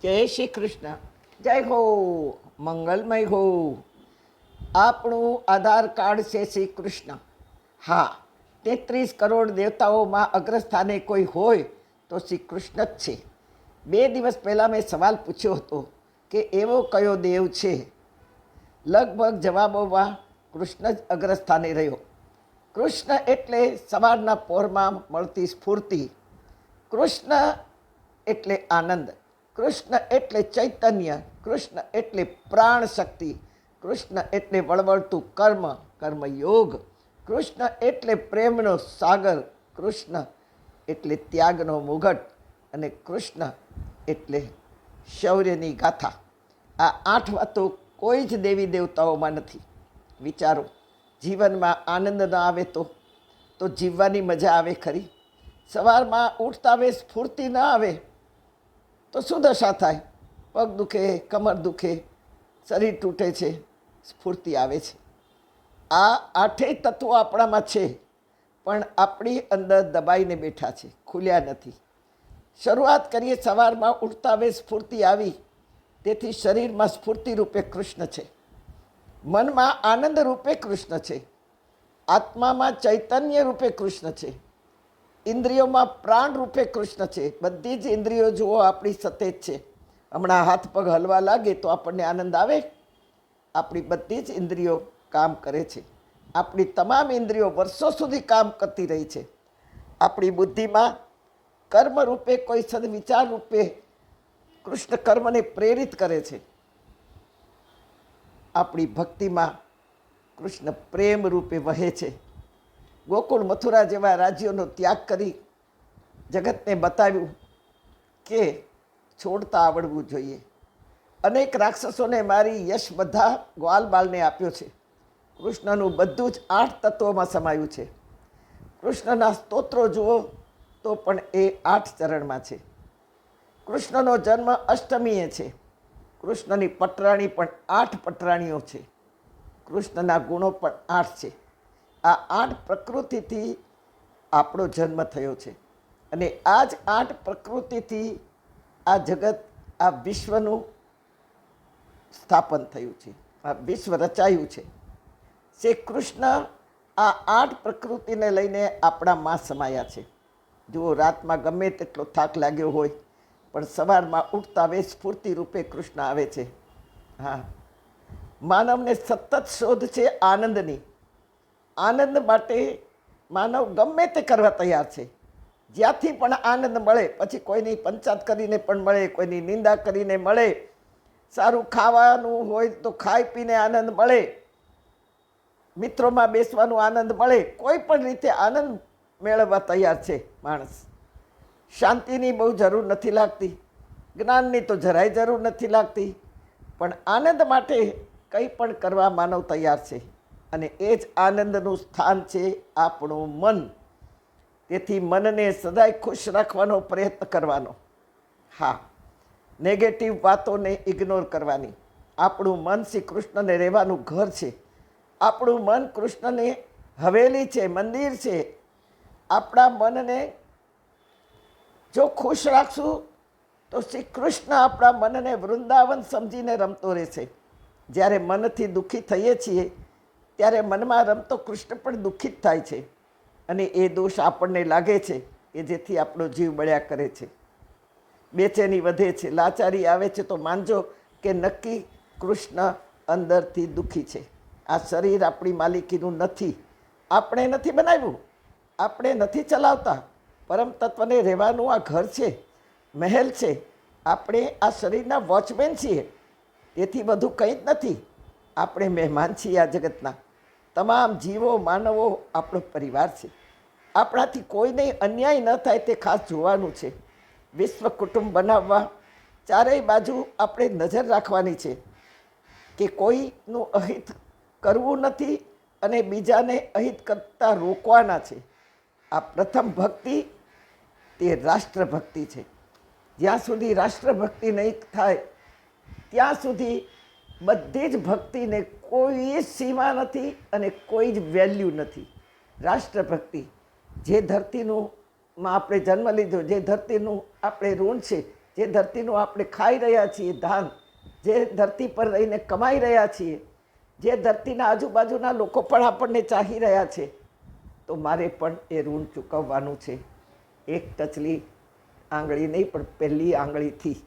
જય શ્રી કૃષ્ણ. જય હો, મંગલમય હો. આપણું આધાર કાર્ડ છે શ્રી કૃષ્ણ. હા, 33 કરોડ દેવતાઓમાં અગ્રસ્થાને કોઈ હોય તો શ્રી કૃષ્ણ જ છે. 2 દિવસ પહેલાં મેં સવાલ પૂછ્યો હતો કે એવો કયો દેવ છે. લગભગ જવાબોમાં કૃષ્ણ જ અગ્રસ્થાને રહ્યો. કૃષ્ણ એટલે સવારના પોરમાં મળતી સ્ફૂર્તિ. કૃષ્ણ એટલે આનંદ. કૃષ્ણ એટલે ચૈતન્ય. કૃષ્ણ એટલે પ્રાણ શક્તિ. કૃષ્ણ એટલે વળવળતું કર્મયોગ. કૃષ્ણ એટલે પ્રેમનો સાગર. કૃષ્ણ એટલે ત્યાગનો મુગટ. અને કૃષ્ણ એટલે શૌર્યની ગાથા. આ 8 વાતો કોઈ જ દેવી દેવતાઓમાં નથી. વિચારો, જીવનમાં આનંદ ન આવે તો જીવવાની મજા આવે ખરી? સવારમાં ઉઠતા વે સ્ફૂર્તિ ન આવે તો શું દશા થાય? પગ દુખે, કમર દુખે, શરીર તૂટે છે, સ્ફૂર્તિ આવે છે. આ 8 તત્વો આપણામાં છે, પણ આપણી અંદર દબાઈને બેઠા છે, ખુલ્યા નથી. શરૂઆત કરીએ. સવારમાં ઉઠતા વે સ્ફૂર્તિ આવી, તેથી શરીરમાં સ્ફૂર્તિ રૂપે કૃષ્ણ છે, મનમાં આનંદ રૂપે કૃષ્ણ છે, આત્મામાં ચૈતન્ય રૂપે કૃષ્ણ છે, ઇન્દ્રિયોમાં પ્રાણ રૂપે કૃષ્ણ છે. બધી જ ઇન્દ્રિયો જુઓ આપણી સતેજ છે. હમણાં હાથ પગ હલવા લાગે તો આપણને આનંદ આવે. આપણી બધી જ ઇન્દ્રિયો કામ કરે છે. આપણી તમામ ઇન્દ્રિયો વર્ષો સુધી કામ કરતી રહી છે. આપણી બુદ્ધિમાં કર્મ રૂપે કોઈ સદવિચાર રૂપે કૃષ્ણ કર્મને પ્રેરિત કરે છે. આપણી ભક્તિમાં કૃષ્ણ પ્રેમ રૂપે વહે છે. ગોકુળ મથુરા જેવા રાજ્યોનો ત્યાગ કરી જગતને બતાવ્યું કે છોડતા આવડવું જોઈએ. અનેક રાક્ષસોને મારી યશ બધા ગ્વાલ બાલને આપ્યો છે. કૃષ્ણનું બધું જ 8 તત્વોમાં સમાયું છે. કૃષ્ણના સ્તોત્રો જુઓ તો પણ એ 8 ચરણમાં છે. કૃષ્ણનો જન્મ અષ્ટમીએ છે. કૃષ્ણની પટરાણી પણ 8 પટરાણીઓ છે. કૃષ્ણના ગુણો પણ 8 છે. આ 8 પ્રકૃતિથી આપણો જન્મ થયો છે. અને આ જ 8 પ્રકૃતિથી આ જગત, આ વિશ્વનું સ્થાપન થયું છે. આ વિશ્વ રચાયું છે. શ્રી કૃષ્ણ આ 8 પ્રકૃતિને લઈને આપણામાં સમાયા છે. જુઓ, રાતમાં ગમે તેટલો થાક લાગ્યો હોય, પણ સવારમાં ઉઠતા વે સ્ફૂર્તિ રૂપે કૃષ્ણ આવે છે. હા, માનવને સતત શોધ છે આનંદની. આનંદ માટે માનવ ગમે તે કરવા તૈયાર છે. જ્યાંથી પણ આનંદ મળે, પછી કોઈની પંચાત કરીને પણ મળે, કોઈની નિંદા કરીને મળે, સારું ખાવાનું હોય તો ખાઈ પીને આનંદ મળે, મિત્રોમાં બેસવાનો આનંદ મળે, કોઈ પણ રીતે આનંદ મેળવવા તૈયાર છે માણસ. શાંતિની બહુ જરૂર નથી લાગતી, જ્ઞાનની તો જરાય જરૂર નથી લાગતી, પણ આનંદ માટે કંઈ પણ કરવા માનવ તૈયાર છે. અને એ જ આનંદનું સ્થાન છે આપણું મન. તેથી મનને સદાય ખુશ રાખવાનો પ્રયત્ન કરવાનો. હા, નેગેટિવ વાતોને ઇગ્નોર કરવાની. આપણું મન શ્રી કૃષ્ણને રહેવાનું ઘર છે. આપણું મન કૃષ્ણને હવેલી છે, મંદિર છે. આપણા મનને જો ખુશ રાખશું તો શ્રી કૃષ્ણ આપણા મનને વૃંદાવન સમજીને રમતો રહેશે. જ્યારે મનથી દુઃખી થઈએ છીએ ત્યારે મનમાં રમતો કૃષ્ણ પણ દુઃખિત થાય છે. અને એ દોષ આપણને લાગે છે કે જેથી આપણો જીવ બળ્યા કરે છે, બેચેની વધે છે, લાચારી આવે છે. તો માનજો કે નક્કી કૃષ્ણ અંદરથી દુઃખી છે. આ શરીર આપણી માલિકીનું નથી. આપણે નથી બનાવ્યું, આપણે નથી ચલાવતા. પરમ તત્વને રહેવાનું આ ઘર છે, મહેલ છે. આપણે આ શરીરના વોચમેન છીએ. તેથી બધું કંઈ જ નથી. આપણે મહેમાન છીએ આ જગતના. તમામ જીવો, માનવો આપણો પરિવાર છે. આપણાથી કોઈને અન્યાય ન થાય તે ખાસ જોવાનું છે. વિશ્વ કુટુંબ બનાવવા ચારેય બાજુ આપણે નજર રાખવાની છે કે કોઈનું અહિત કરવું નથી અને બીજાને અહિત કરતાં રોકવાના છે. આ પ્રથમ ભક્તિ તે રાષ્ટ્રભક્તિ છે. જ્યાં સુધી રાષ્ટ્રભક્તિ નહીં થાય ત્યાં સુધી બધી જ ભક્તિને કોઈ જ સીમા નથી અને કોઈ જ વેલ્યુ નથી. રાષ્ટ્રભક્તિ, જે ધરતીનું માં આપણે જન્મ લીધો, જે ધરતીનું આપણે ઋણ છે, જે ધરતીનું આપણે ખાઈ રહ્યા છીએ ધાન, જે ધરતી પર રહીને કમાઈ રહ્યા છીએ, જે ધરતીના આજુબાજુના લોકો પણ આપણને ચાહી રહ્યા છે, તો મારે પણ એ ઋણ ચૂકવવાનું છે. એક ટચલી આંગળી નહીં પણ પહેલી આંગળીથી